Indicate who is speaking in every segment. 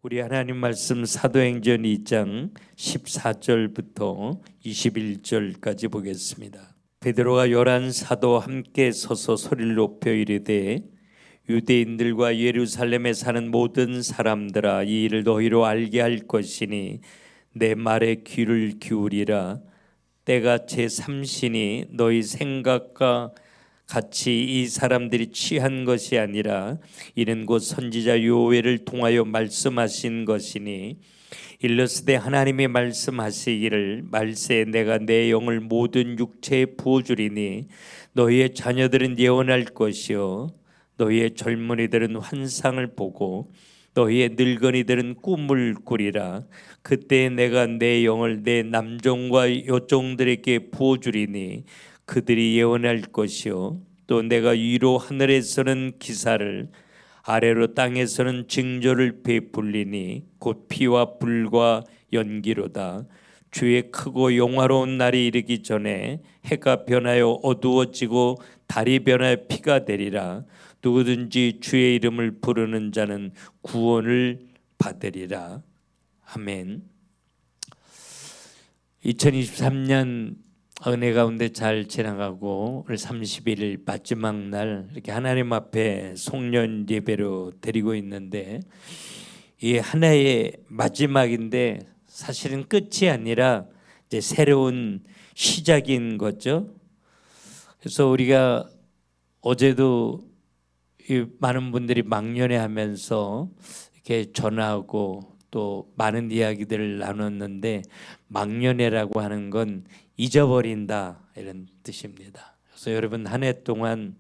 Speaker 1: 우리 하나님 말씀 사도행전 2장 14절부터 21절까지 보겠습니다. 베드로가 11 사도 함께 서서 소리를 높여 이르되 유대인들과 예루살렘에 사는 모든 사람들아, 이 일을 너희로 알게 할 것이니 내 말에 귀를 기울이라. 때가 제3시니 너희 생각과 같이 이 사람들이 취한 것이 아니라 이는 곧 선지자 요엘을 통하여 말씀하신 것이니, 일러스되 하나님이 말씀하시기를 말세 내가 내 영을 모든 육체에 부어주리니 너희의 자녀들은 예언할 것이요 너희의 젊은이들은 환상을 보고 너희의 늙은이들은 꿈을 꾸리라. 그때 내가 내 영을 내 남종과 여종들에게 부어주리니 그들이 예언할 것이요 또 내가 위로 하늘에서는 기사를 아래로 땅에서는 징조를 베풀리니 곧 피와 불과 연기로다. 주의 크고 영화로운 날이 이르기 전에 해가 변하여 어두워지고 달이 변하여 피가 되리라. 누구든지 주의 이름을 부르는 자는 구원을 받으리라. 아멘. 2023년 은혜 가운데 잘 지나가고 오늘 31일 마지막 날 이렇게 하나님 앞에 송년 예배로 드리고 있는데, 이 한 해의 마지막인데 사실은 끝이 아니라 이제 새로운 시작인 거죠. 그래서 우리가 어제도 많은 분들이 막년회 하면서 이렇게 전하고 또 많은 이야기들을 나눴는데, 막년회라고 하는 건 잊어버린다 이런 뜻입니다. 그래서 여러분 한 해 동안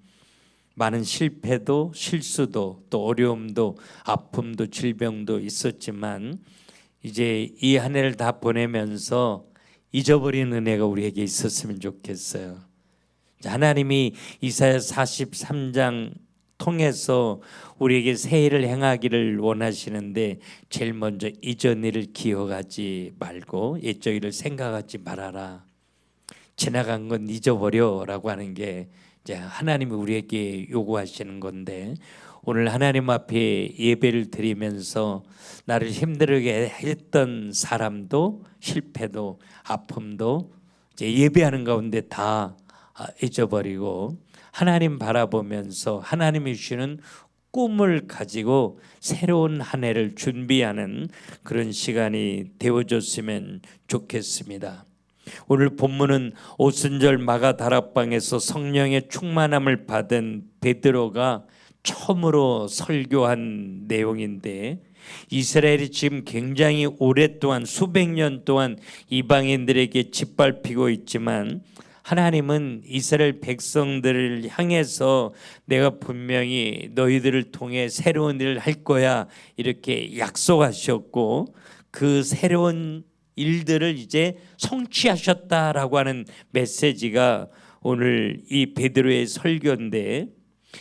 Speaker 1: 많은 실패도 실수도 또 어려움도 아픔도 질병도 있었지만 이제 이 한 해를 다 보내면서 잊어버린 은혜가 우리에게 있었으면 좋겠어요. 하나님이 이사야 43장 통해서 우리에게 새해를 행하기를 원하시는데, 제일 먼저 이전 일을 기억하지 말고 옛적 일을 생각하지 말아라. 지나간 건 잊어버려라고 하는 게 이제 하나님이 우리에게 요구하시는 건데, 오늘 하나님 앞에 예배를 드리면서 나를 힘들게 했던 사람도 실패도 아픔도 이제 예배하는 가운데 다 잊어버리고 하나님 바라보면서 하나님이 주시는 꿈을 가지고 새로운 한 해를 준비하는 그런 시간이 되어줬으면 좋겠습니다. 오늘 본문은 오순절 마가 다락방에서 성령의 충만함을 받은 베드로가 처음으로 설교한 내용인데, 이스라엘이 지금 굉장히 오랫동안 수백 년 동안 이방인들에게 짓밟히고 있지만 하나님은 이스라엘 백성들을 향해서 내가 분명히 너희들을 통해 새로운 일을 할 거야 이렇게 약속하셨고, 그 새로운 일들을 이제 성취하셨다라고 하는 메시지가 오늘 이 베드로의 설교인데,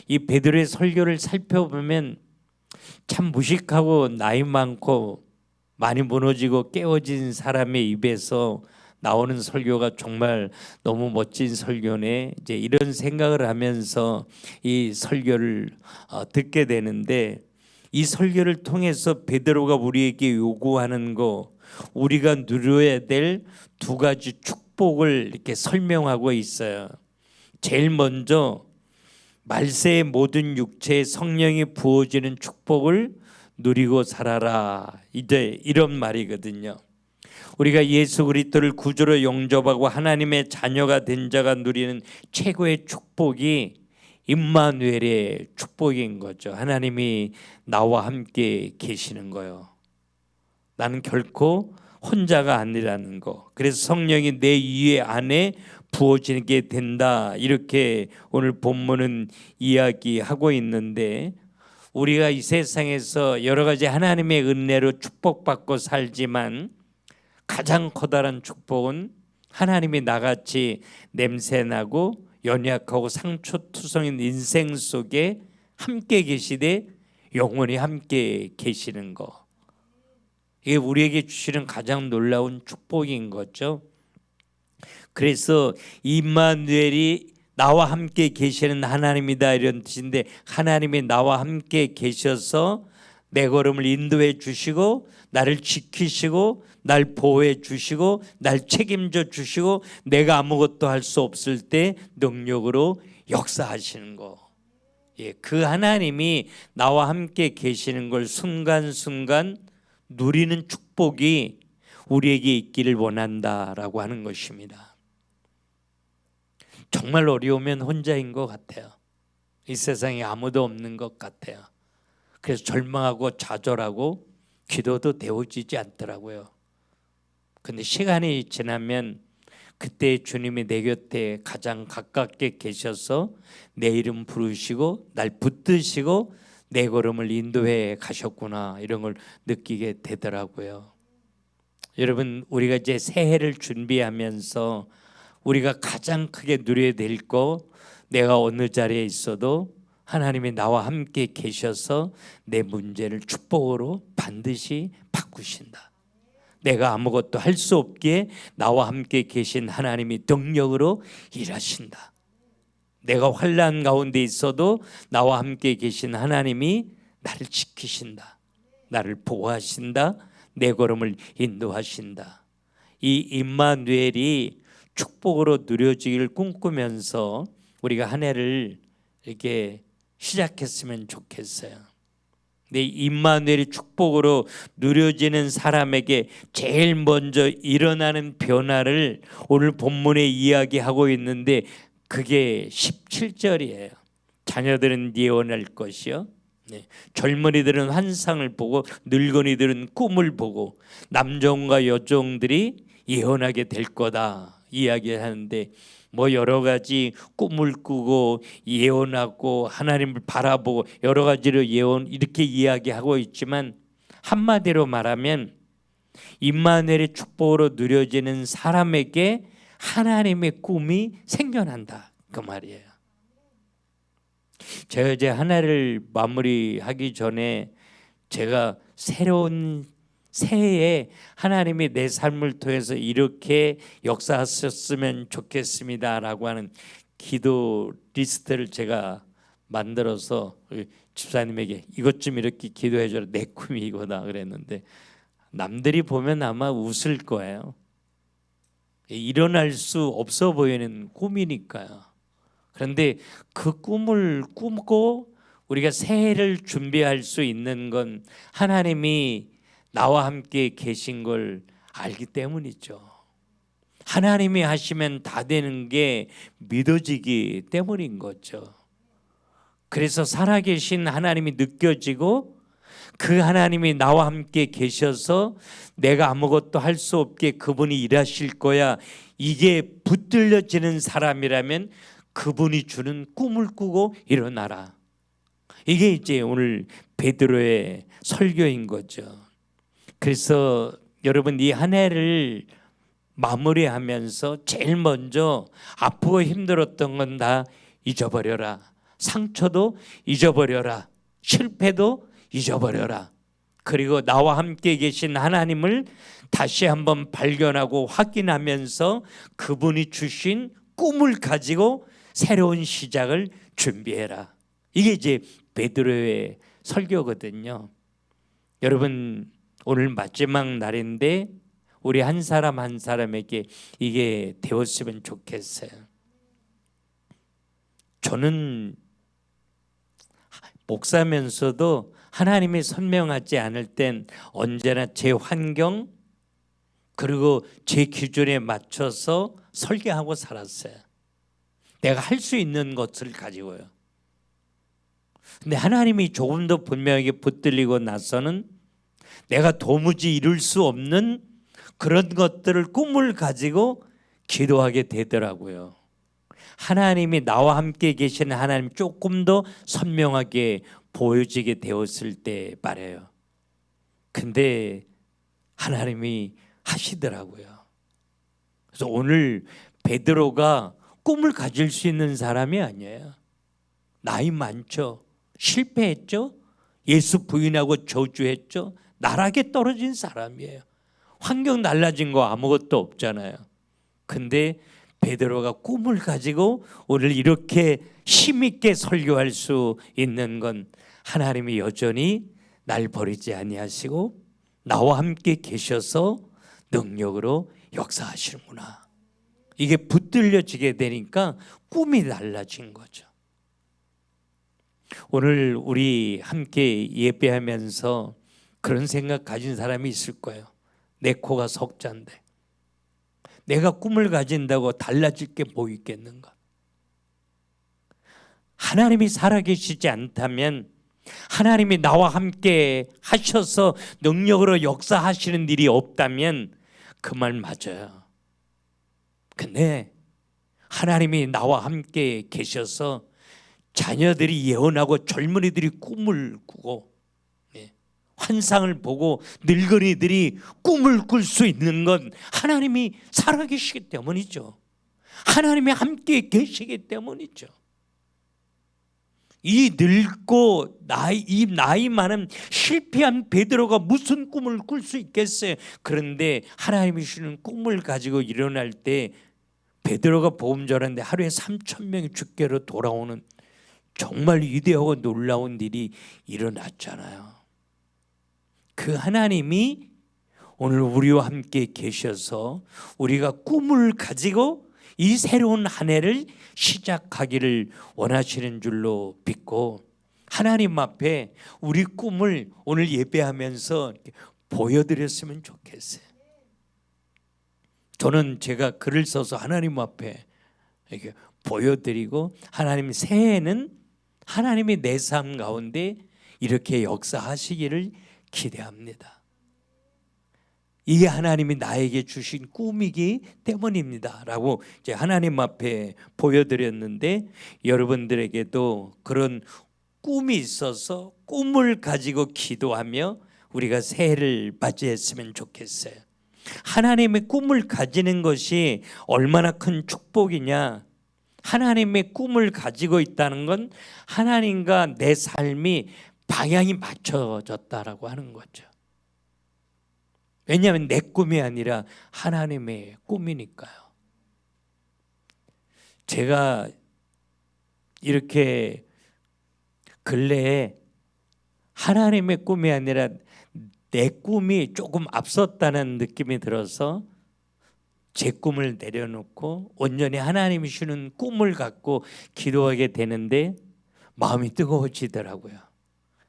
Speaker 1: 이 베드로의 설교를 살펴보면 참 무식하고 나이 많고 많이 무너지고 깨어진 사람의 입에서 나오는 설교가 정말 너무 멋진 설교네, 이제 이런 생각을 하면서 이 설교를 듣게 되는데, 이 설교를 통해서 베드로가 우리에게 요구하는 거, 우리가 누려야 될 두 가지 축복을 이렇게 설명하고 있어요. 제일 먼저 말세의 모든 육체에 성령이 부어지는 축복을 누리고 살아라, 이제 이런 말이거든요. 우리가 예수 그리스도를 구주로 영접하고 하나님의 자녀가 된 자가 누리는 최고의 축복이 임마누엘의 축복인 거죠. 하나님이 나와 함께 계시는 거요. 나는 결코 혼자가 아니라는 거. 그래서 성령이 내 위에 안에 부어지게 된다, 이렇게 오늘 본문은 이야기하고 있는데, 우리가 이 세상에서 여러 가지 하나님의 은혜로 축복받고 살지만 가장 커다란 축복은 하나님이 나같이 냄새나고 연약하고 상처투성인 인생 속에 함께 계시되 영원히 함께 계시는 거, 이게 우리에게 주시는 가장 놀라운 축복인 거죠. 그래서 임마누엘이 나와 함께 계시는 하나님이다 이런 뜻인데, 하나님이 나와 함께 계셔서 내 걸음을 인도해 주시고 나를 지키시고 날 보호해 주시고 날 책임져 주시고 내가 아무것도 할 수 없을 때 능력으로 역사하시는 거. 예, 그 하나님이 나와 함께 계시는 걸 순간순간 누리는 축복이 우리에게 있기를 원한다라고 하는 것입니다. 정말 어려우면 혼자인 것 같아요. 이 세상에 아무도 없는 것 같아요. 그래서 절망하고 좌절하고 기도도 되어지지 않더라고요. 근데 시간이 지나면 그때 주님이 내 곁에 가장 가깝게 계셔서 내 이름 부르시고 날 붙드시고 내 걸음을 인도해 가셨구나, 이런 걸 느끼게 되더라고요. 여러분, 우리가 이제 새해를 준비하면서 우리가 가장 크게 누려야 될 거, 내가 어느 자리에 있어도 하나님이 나와 함께 계셔서 내 문제를 축복으로 반드시 바꾸신다. 내가 아무것도 할 수 없기에 나와 함께 계신 하나님이 능력으로 일하신다. 내가 환난 가운데 있어도 나와 함께 계신 하나님이 나를 지키신다. 나를 보호하신다. 내 걸음을 인도하신다. 이 임마누엘이 축복으로 누려지기를 꿈꾸면서 우리가 한 해를 이렇게 시작했으면 좋겠어요. 근데 임마누엘이 축복으로 누려지는 사람에게 제일 먼저 일어나는 변화를 오늘 본문에 이야기하고 있는데 그게 17절이에요. 자녀들은 예언할 것이요, 젊은이들은 환상을 보고 늙은이들은 꿈을 보고 남종과 여종들이 예언하게 될 거다 이야기하는데, 뭐 여러 가지 꿈을 꾸고 예언하고 하나님을 바라보고 여러 가지로 예언 이렇게 이야기하고 있지만, 한마디로 말하면 임마누엘의 축복으로 누려지는 사람에게 하나님의 꿈이 생겨난다, 그 말이에요. 제가 이제 한 해를 마무리하기 전에 제가 새로운 새해에 하나님이 내 삶을 통해서 이렇게 역사하셨으면 좋겠습니다라고 하는 기도 리스트를 제가 만들어서 집사님에게 이것 좀 이렇게 기도해 줘라, 내 꿈이 이거다 그랬는데, 남들이 보면 아마 웃을 거예요. 일어날 수 없어 보이는 꿈이니까요. 그런데 그 꿈을 꾸고 우리가 새해를 준비할 수 있는 건 하나님이 나와 함께 계신 걸 알기 때문이죠. 하나님이 하시면 다 되는 게 믿어지기 때문인 거죠. 그래서 살아계신 하나님이 느껴지고 그 하나님이 나와 함께 계셔서 내가 아무것도 할 수 없게 그분이 일하실 거야, 이게 붙들려지는 사람이라면 그분이 주는 꿈을 꾸고 일어나라. 이게 이제 오늘 베드로의 설교인 거죠. 그래서 여러분, 이 한 해를 마무리하면서 제일 먼저 아프고 힘들었던 건 다 잊어버려라. 상처도 잊어버려라. 실패도 잊어버려라. 그리고 나와 함께 계신 하나님을 다시 한번 발견하고 확인하면서 그분이 주신 꿈을 가지고 새로운 시작을 준비해라. 이게 이제 베드로의 설교거든요. 여러분, 오늘 마지막 날인데 우리 한 사람 한 사람에게 이게 되었으면 좋겠어요. 저는 목사면서도 하나님이 선명하지 않을 땐 언제나 제 환경 그리고 제 기준에 맞춰서 설계하고 살았어요. 내가 할 수 있는 것을 가지고요. 근데 하나님이 조금 더 분명하게 붙들리고 나서는 내가 도무지 이룰 수 없는 그런 것들을 꿈을 가지고 기도하게 되더라고요. 하나님이 나와 함께 계시는 하나님 조금 더 선명하게 보여지게 되었을 때 말해요. 근데 하나님이 하시더라고요. 그래서 오늘 베드로가 꿈을 가질 수 있는 사람이 아니에요. 나이 많죠. 실패했죠. 예수 부인하고 저주했죠. 나락에 떨어진 사람이에요. 환경 달라진 거 아무것도 없잖아요. 근데 베드로가 꿈을 가지고 오늘 이렇게 힘있게 설교할 수 있는 건 하나님이 여전히 날 버리지 아니하시고 나와 함께 계셔서 능력으로 역사하시는구나. 이게 붙들려지게 되니까 꿈이 달라진 거죠. 오늘 우리 함께 예배하면서 그런 생각 가진 사람이 있을 거예요. 내 코가 석자인데 내가 꿈을 가진다고 달라질 게 뭐 있겠는가? 하나님이 살아계시지 않다면, 하나님이 나와 함께 하셔서 능력으로 역사하시는 일이 없다면 그 말 맞아요. 근데 하나님이 나와 함께 계셔서 자녀들이 예언하고 젊은이들이 꿈을 꾸고 환상을 보고 늙은이들이 꿈을 꿀 수 있는 건 하나님이 살아계시기 때문이죠. 하나님이 함께 계시기 때문이죠. 이 늙고 나이 많은 실패한 베드로가 무슨 꿈을 꿀 수 있겠어요? 그런데 하나님이 주는 꿈을 가지고 일어날 때 베드로가 복음 전하는데 하루에 3,000명이 주께로 돌아오는 정말 위대하고 놀라운 일이 일어났잖아요. 그 하나님이 오늘 우리와 함께 계셔서 우리가 꿈을 가지고 이 새로운 한 해를 시작하기를 원하시는 줄로 믿고, 하나님 앞에 우리 꿈을 오늘 예배하면서 보여드렸으면 좋겠어요. 저는 제가 글을 써서 하나님 앞에 이렇게 보여드리고, 하나님 새해에는 하나님이 내 삶 가운데 이렇게 역사하시기를 기대합니다. 이게 하나님이 나에게 주신 꿈이기 때문입니다 라고 이제 하나님 앞에 보여드렸는데, 여러분들에게도 그런 꿈이 있어서 꿈을 가지고 기도하며 우리가 새해를 맞이했으면 좋겠어요. 하나님의 꿈을 가지는 것이 얼마나 큰 축복이냐. 하나님의 꿈을 가지고 있다는 건 하나님과 내 삶이 방향이 맞춰졌다라고 하는 거죠. 왜냐하면 내 꿈이 아니라 하나님의 꿈이니까요. 제가 이렇게 근래에 하나님의 꿈이 아니라 내 꿈이 조금 앞섰다는 느낌이 들어서 제 꿈을 내려놓고 온전히 하나님이 주는 꿈을 갖고 기도하게 되는데 마음이 뜨거워지더라고요.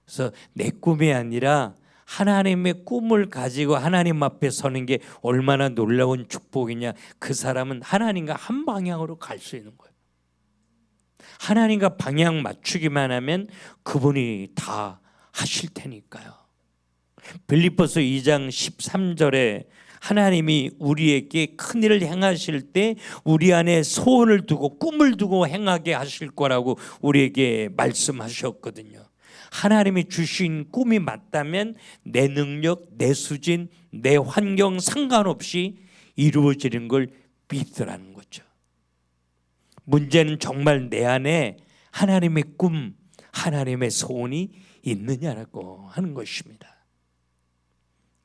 Speaker 1: 그래서 내 꿈이 아니라 하나님의 꿈을 가지고 하나님 앞에 서는 게 얼마나 놀라운 축복이냐. 그 사람은 하나님과 한 방향으로 갈 수 있는 거예요. 하나님과 방향 맞추기만 하면 그분이 다 하실 테니까요. 빌립보서 2장 13절에 하나님이 우리에게 큰 일을 행하실 때 우리 안에 소원을 두고 꿈을 두고 행하게 하실 거라고 우리에게 말씀하셨거든요. 하나님이 주신 꿈이 맞다면 내 능력, 내 수진, 내 환경 상관없이 이루어지는 걸 믿으라는 거죠. 문제는 정말 내 안에 하나님의 꿈, 하나님의 소원이 있느냐라고 하는 것입니다.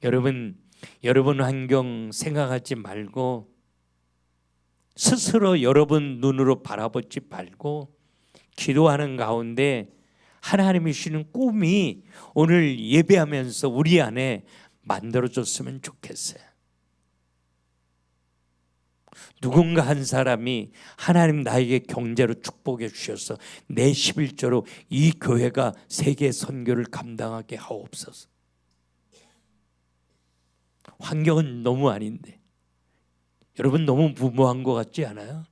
Speaker 1: 여러분 환경 생각하지 말고 스스로 여러분 눈으로 바라보지 말고 기도하는 가운데 하나님이 주시는 꿈이 오늘 예배하면서 우리 안에 만들어졌으면 좋겠어요. 누군가 한 사람이 하나님 나에게 경제로 축복해 주셔서 내 11조로 이 교회가 세계 선교를 감당하게 하옵소서. 환경은 너무 아닌데 여러분 너무 무모한 것 같지 않아요?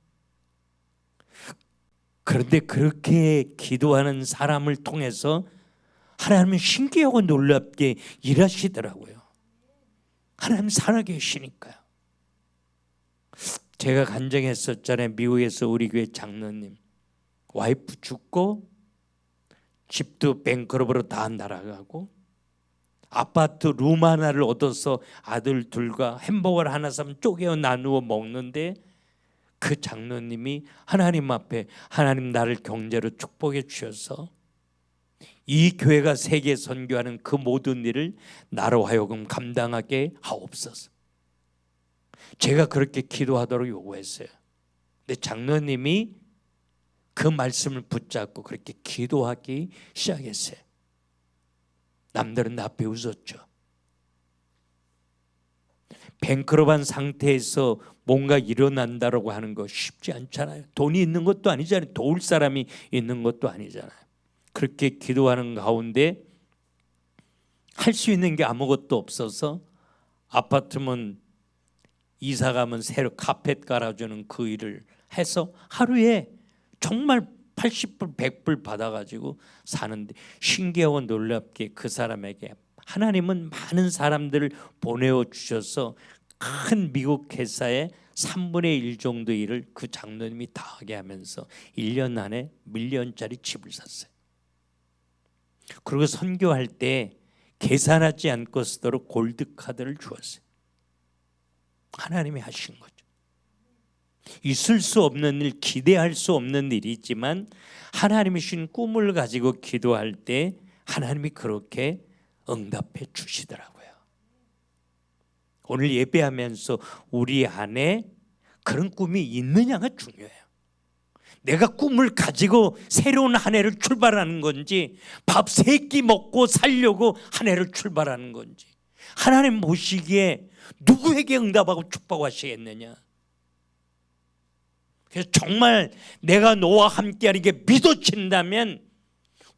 Speaker 1: 그런데 그렇게 기도하는 사람을 통해서 하나님은 신기하고 놀랍게 일하시더라고요. 하나님 살아계시니까요. 제가 간증했었잖아요. 미국에서 우리 교회 장로님 와이프 죽고 집도 뱅크럽으로 다 날아가고 아파트 룸 하나를 얻어서 아들 둘과 햄버거를 하나 사면 쪼개어 나누어 먹는데 그 장로님이 하나님 앞에 하나님 나를 경제로 축복해 주셔서 이 교회가 세계 선교하는 그 모든 일을 나로 하여금 감당하게 하옵소서. 제가 그렇게 기도하도록 요구했어요. 근데 장로님이 그 말씀을 붙잡고 그렇게 기도하기 시작했어요. 남들은 나 앞에 웃었죠. 뱅크럽한 상태에서 뭔가 일어난다라고 하는 거 쉽지 않잖아요. 돈이 있는 것도 아니잖아요. 도울 사람이 있는 것도 아니잖아요. 그렇게 기도하는 가운데 할 수 있는 게 아무것도 없어서 아파트면 이사 가면 새로 카펫 깔아주는 그 일을 해서 하루에 정말 80불 100불 받아가지고 사는데, 신기하고 놀랍게 그 사람에게 하나님은 많은 사람들을 보내어 주셔서 큰 미국 회사의 3분의 1 정도 일을 그 장로님이 다 하게 하면서 1년 안에 밀리언짜리 집을 샀어요. 그리고 선교할 때 계산하지 않고 쓰도록 골드카드를 주었어요. 하나님이 하신 거죠. 있을 수 없는 일, 기대할 수 없는 일이 있지만 하나님이 주신 꿈을 가지고 기도할 때 하나님이 그렇게 응답해 주시더라고요. 오늘 예배하면서 우리 안에 그런 꿈이 있느냐가 중요해요. 내가 꿈을 가지고 새로운 한 해를 출발하는 건지, 밥 3끼 먹고 살려고 한 해를 출발하는 건지, 하나님 보시기에 누구에게 응답하고 축복하시겠느냐. 그래서 정말 내가 너와 함께하는 게 믿어진다면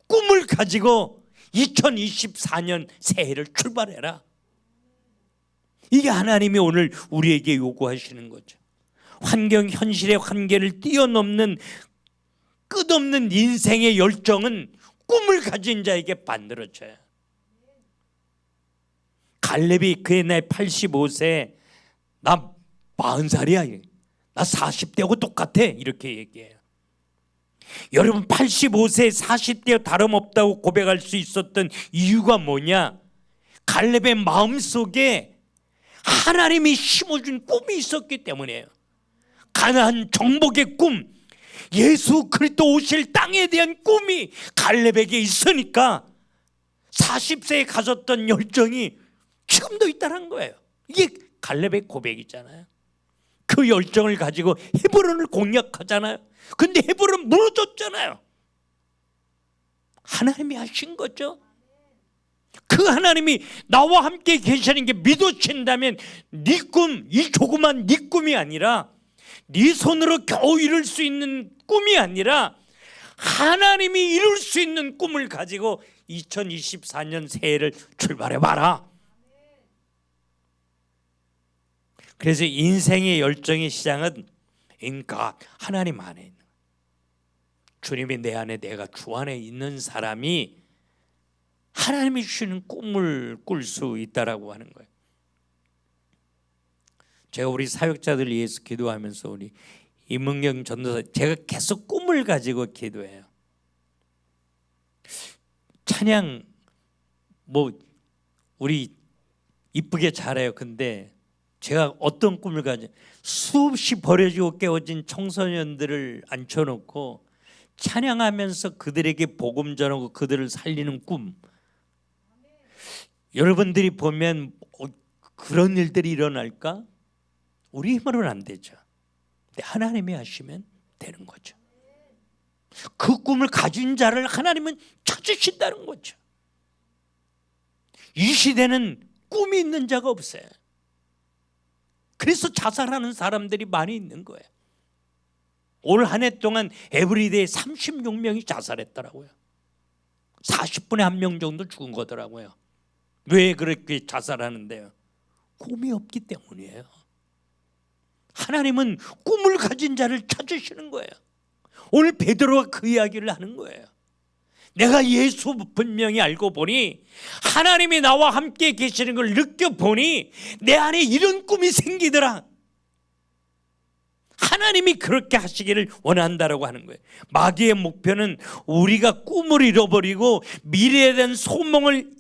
Speaker 1: 꿈을 가지고 2024년 새해를 출발해라. 이게 하나님이 오늘 우리에게 요구하시는 거죠. 환경, 현실의 한계를 뛰어넘는 끝없는 인생의 열정은 꿈을 가진 자에게 만들어져요. 갈렙이 그의 나이 85세, 나 40살이야, 나 40대하고 똑같아, 이렇게 얘기해요. 여러분, 85세 40대와 다름없다고 고백할 수 있었던 이유가 뭐냐? 갈렙의 마음속에 하나님이 심어준 꿈이 있었기 때문이에요. 가나안 정복의 꿈, 예수 그리스도 오실 땅에 대한 꿈이 갈렙에게 있으니까 40세에 가졌던 열정이 지금도 있다는 거예요. 이게 갈렙의 고백이잖아요. 그 열정을 가지고 헤브론을 공략하잖아요. 근데 헤브론 무너졌잖아요. 하나님이 하신 거죠. 그 하나님이 나와 함께 계시는 게 믿어진다면 네 꿈, 이 조그만 네 꿈이 아니라, 네 손으로 겨우 이룰 수 있는 꿈이 아니라 하나님이 이룰 수 있는 꿈을 가지고 2024년 새해를 출발해봐라. 그래서 인생의 열정의 시작은 인가 하나님 안에 있는, 주님이 내 안에, 내가 주 안에 있는 사람이 하나님이 주시는 꿈을 꿀 수 있다라고 하는 거예요. 제가 우리 사역자들 위해서 기도하면서 우리 임은경 전도사, 제가 계속 꿈을 가지고 기도해요. 찬양 뭐 우리 이쁘게 잘해요. 근데 제가 어떤 꿈을 가지, 수없이 버려지고 깨어진 청소년들을 앉혀놓고 찬양하면서 그들에게 복음 전하고 그들을 살리는 꿈. 여러분들이 보면 그런 일들이 일어날까? 우리 힘으로는 안 되죠. 근데 하나님이 하시면 되는 거죠. 그 꿈을 가진 자를 하나님은 찾으신다는 거죠. 이 시대는 꿈이 있는 자가 없어요. 그래서 자살하는 사람들이 많이 있는 거예요. 올 한 해 동안 에브리데이 36명이 자살했더라고요. 40분에 1명 정도 죽은 거더라고요. 왜 그렇게 자살하는데요? 꿈이 없기 때문이에요. 하나님은 꿈을 가진 자를 찾으시는 거예요. 오늘 베드로가 그 이야기를 하는 거예요. 내가 예수 분명히 알고 보니, 하나님이 나와 함께 계시는 걸 느껴보니 내 안에 이런 꿈이 생기더라. 하나님이 그렇게 하시기를 원한다라고 하는 거예요. 마귀의 목표는 우리가 꿈을 잃어버리고 미래에 대한 소망을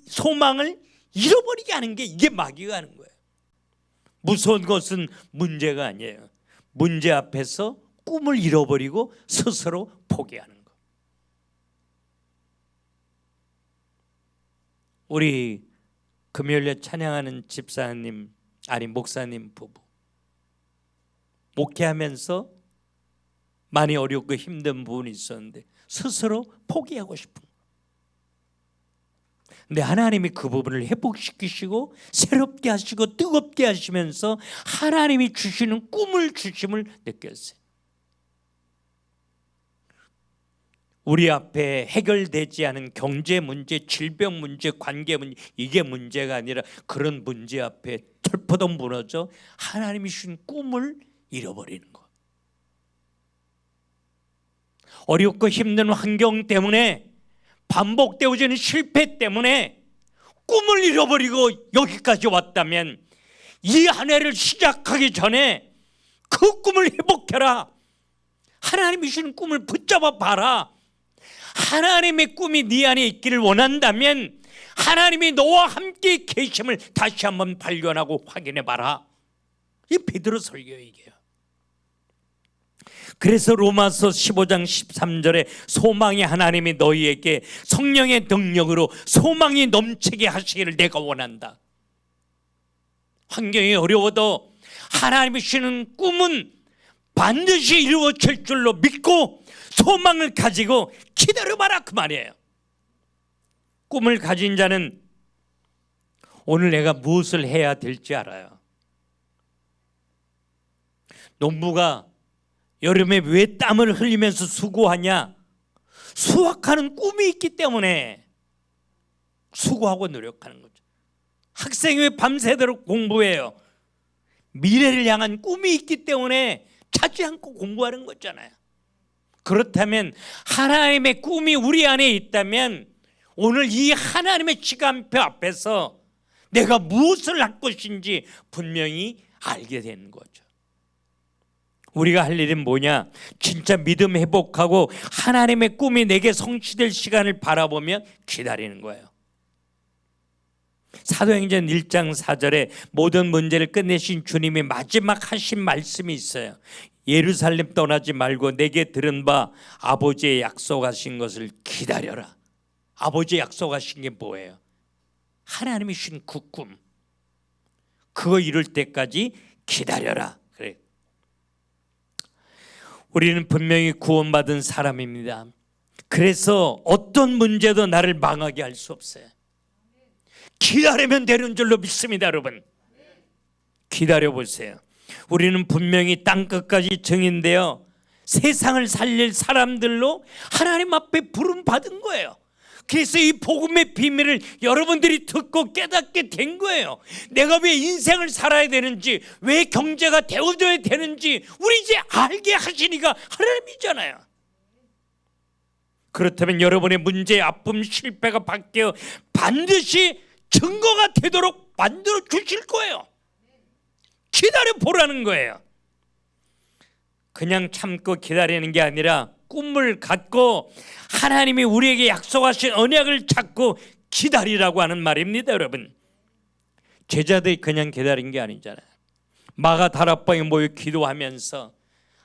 Speaker 1: 잃어버리게 하는 게, 이게 마귀가 하는 거예요. 무서운 것은 문제가 아니에요. 문제 앞에서 꿈을 잃어버리고 스스로 포기하는 거. 우리 금요일에 찬양하는 집사님, 아니 목사님 부부, 목회하면서 많이 어렵고 힘든 부분이 있었는데 스스로 포기하고 싶은 거. 근데 하나님이 그 부분을 회복시키시고 새롭게 하시고 뜨겁게 하시면서 하나님이 주시는 꿈을 주심을 느꼈어요. 우리 앞에 해결되지 않은 경제 문제, 질병 문제, 관계 문제, 이게 문제가 아니라 그런 문제 앞에 털퍼덕 무너져 하나님이 주신 꿈을 잃어버리는 것. 어렵고 힘든 환경 때문에, 반복되어지는 실패 때문에 꿈을 잃어버리고 여기까지 왔다면 이 한 해를 시작하기 전에 그 꿈을 회복해라. 하나님이 주신 꿈을 붙잡아 봐라. 하나님의 꿈이 네 안에 있기를 원한다면 하나님이 너와 함께 계심을 다시 한번 발견하고 확인해 봐라. 이 베드로 설교예요, 이게요. 그래서 로마서 15장 13절에 소망이 하나님이 너희에게 성령의 능력으로 소망이 넘치게 하시기를 내가 원한다. 환경이 어려워도 하나님이 주시는 꿈은 반드시 이루어질 줄로 믿고 소망을 가지고 기다려봐라, 그 말이에요. 꿈을 가진 자는 오늘 내가 무엇을 해야 될지 알아요. 농부가 여름에 왜 땀을 흘리면서 수고하냐? 수확하는 꿈이 있기 때문에 수고하고 노력하는 거죠. 학생이 왜 밤새도록 공부해요? 미래를 향한 꿈이 있기 때문에 찾지 않고 공부하는 거잖아요. 그렇다면 하나님의 꿈이 우리 안에 있다면 오늘 이 하나님의 시간표 앞에서 내가 무엇을 할 것인지 분명히 알게 되는 거죠. 우리가 할 일은 뭐냐? 진짜 믿음 회복하고 하나님의 꿈이 내게 성취될 시간을 바라보며 기다리는 거예요. 사도행전 1장 4절에 모든 문제를 끝내신 주님이 마지막 하신 말씀이 있어요. 예루살렘 떠나지 말고 내게 들은 바 아버지의 약속하신 것을 기다려라. 아버지의 약속하신 게 뭐예요? 하나님이 주신 그 꿈, 그거 이룰 때까지 기다려라. 그래. 우리는 분명히 구원받은 사람입니다. 그래서 어떤 문제도 나를 망하게 할 수 없어요. 기다리면 되는 줄로 믿습니다, 여러분. 기다려보세요. 우리는 분명히 땅끝까지 증인되어 세상을 살릴 사람들로 하나님 앞에 부름받은 거예요. 그래서 이 복음의 비밀을 여러분들이 듣고 깨닫게 된 거예요. 내가 왜 인생을 살아야 되는지, 왜 경제가 되어져야 되는지 우리 이제 알게 하시니까 하나님이잖아요. 그렇다면 여러분의 문제, 아픔, 실패가 바뀌어 반드시 증거가 되도록 만들어 주실 거예요. 기다려 보라는 거예요. 그냥 참고 기다리는 게 아니라 꿈을 갖고 하나님이 우리에게 약속하신 언약을 찾고 기다리라고 하는 말입니다, 여러분. 제자들이 그냥 기다린 게 아니잖아요. 마가 다락방에 모여 기도하면서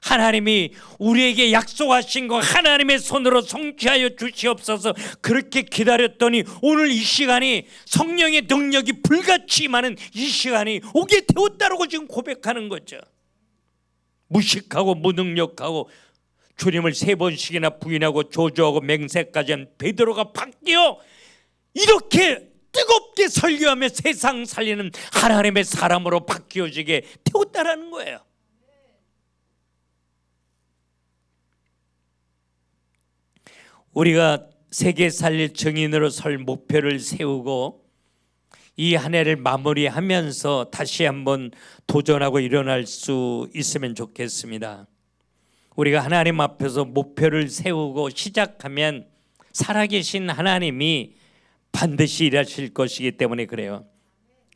Speaker 1: 하나님이 우리에게 약속하신 거 하나님의 손으로 성취하여 주시옵소서. 그렇게 기다렸더니 오늘 이 시간이 성령의 능력이 불같이 임하는 이 시간이 오게 되었다라고 지금 고백하는 거죠. 무식하고 무능력하고 주님을 3번씩이나 부인하고 조조하고 맹세까지 한 베드로가 바뀌어 이렇게 뜨겁게 설교하며 세상 살리는 하나님의 사람으로 바뀌어지게 되었다라는 거예요. 우리가 세계 살릴 증인으로 설 목표를 세우고 이 한 해를 마무리하면서 다시 한번 도전하고 일어날 수 있으면 좋겠습니다. 우리가 하나님 앞에서 목표를 세우고 시작하면 살아계신 하나님이 반드시 일하실 것이기 때문에 그래요.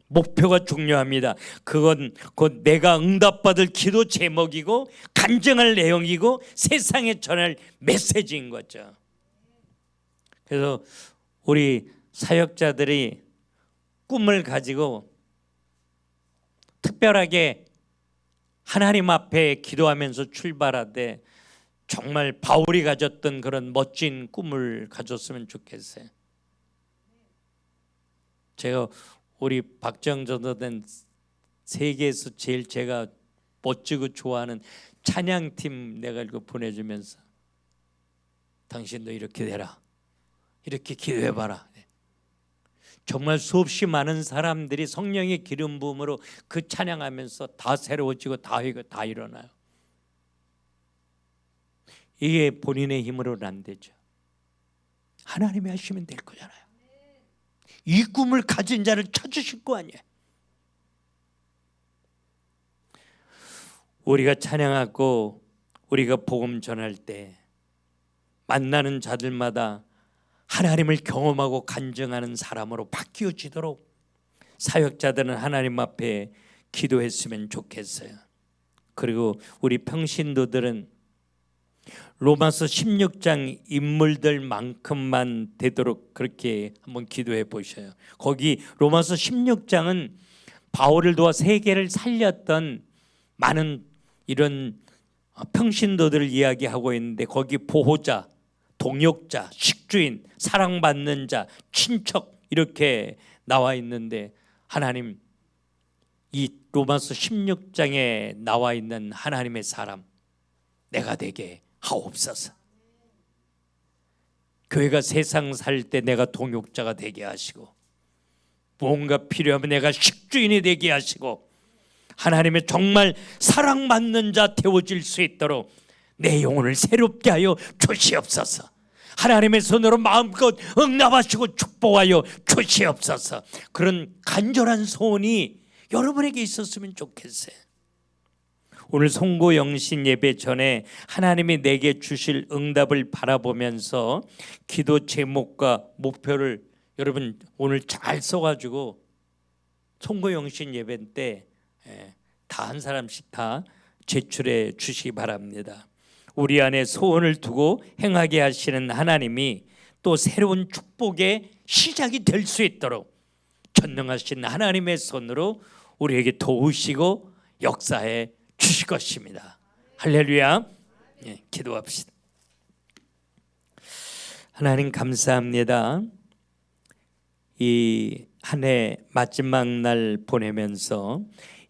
Speaker 1: 목표가 중요합니다. 그건 곧 내가 응답받을 기도 제목이고 간증할 내용이고 세상에 전할 메시지인 거죠. 그래서 우리 사역자들이 꿈을 가지고 특별하게 하나님 앞에 기도하면서 출발하되 정말 바울이 가졌던 그런 멋진 꿈을 가졌으면 좋겠어요. 제가 우리 박정전 전도된 세계에서 제일 제가 멋지고 좋아하는 찬양팀 내가 이거 보내주면서 당신도 이렇게 되라, 이렇게 기도해봐라. 정말 수없이 많은 사람들이 성령의 기름 부음으로 그 찬양하면서 다 새로워지고 다 일어나요. 이게 본인의 힘으로는 안 되죠. 하나님이 하시면 될 거잖아요. 이 꿈을 가진 자를 찾으실 거 아니에요. 우리가 찬양하고 우리가 복음 전할 때 만나는 자들마다 하나님을 경험하고 간증하는 사람으로 바뀌어지도록 사역자들은 하나님 앞에 기도했으면 좋겠어요. 그리고 우리 평신도들은 로마서 16장 인물들만큼만 되도록 그렇게 한번 기도해 보셔요. 거기 로마서 16장은 바울을 도와 세계를 살렸던 많은 이런 평신도들을 이야기하고 있는데 거기 보호자, 동역자, 식주인, 사랑받는 자, 친척 이렇게 나와 있는데 하나님 이 로마서 16장에 나와 있는 하나님의 사람 내가 되게 하옵소서. 교회가 세상 살 때 내가 동역자가 되게 하시고 뭔가 필요하면 내가 식주인이 되게 하시고 하나님의 정말 사랑받는 자 되어질 수 있도록 내 영혼을 새롭게 하여 주시옵소서. 하나님의 손으로 마음껏 응답하시고 축복하여 주시옵소서. 그런 간절한 소원이 여러분에게 있었으면 좋겠어요. 오늘 송고영신 예배 전에 하나님이 내게 주실 응답을 바라보면서 기도 제목과 목표를 여러분 오늘 잘 써가지고 송고영신 예배 때 다 한 사람씩 다 제출해 주시기 바랍니다. 우리 안에 소원을 두고 행하게 하시는 하나님이 또 새로운 축복의 시작이 될 수 있도록 전능하신 하나님의 손으로 우리에게 도우시고 역사해 주실 것입니다. 할렐루야. 기도합시다. 하나님 감사합니다. 이 한 해 마지막 날 보내면서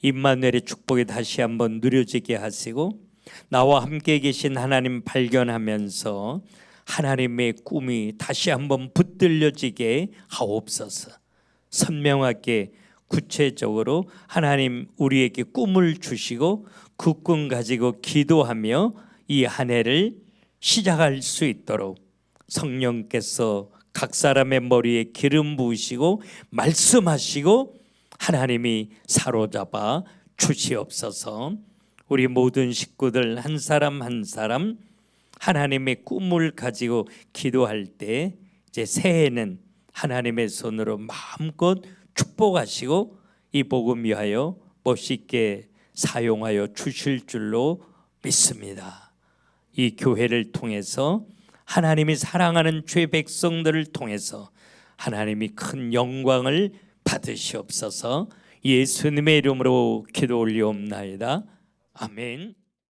Speaker 1: 임마누엘의 축복이 다시 한번 누려지게 하시고 나와 함께 계신 하나님 발견하면서 하나님의 꿈이 다시 한번 붙들려지게 하옵소서. 선명하게 구체적으로 하나님 우리에게 꿈을 주시고 그 꿈 가지고 기도하며 이 한 해를 시작할 수 있도록 성령께서 각 사람의 머리에 기름 부으시고 말씀하시고 하나님이 사로잡아 주시옵소서. 우리 모든 식구들 한 사람 한 사람 하나님의 꿈을 가지고 기도할 때 이제 새해는 하나님의 손으로 마음껏 축복하시고 이 복음 위하여 멋있게 사용하여 주실 줄로 믿습니다. 이 교회를 통해서 하나님이 사랑하는 죄 백성들을 통해서 하나님이 큰 영광을 받으시옵소서. 예수님의 이름으로 기도 올리옵나이다. 아멘.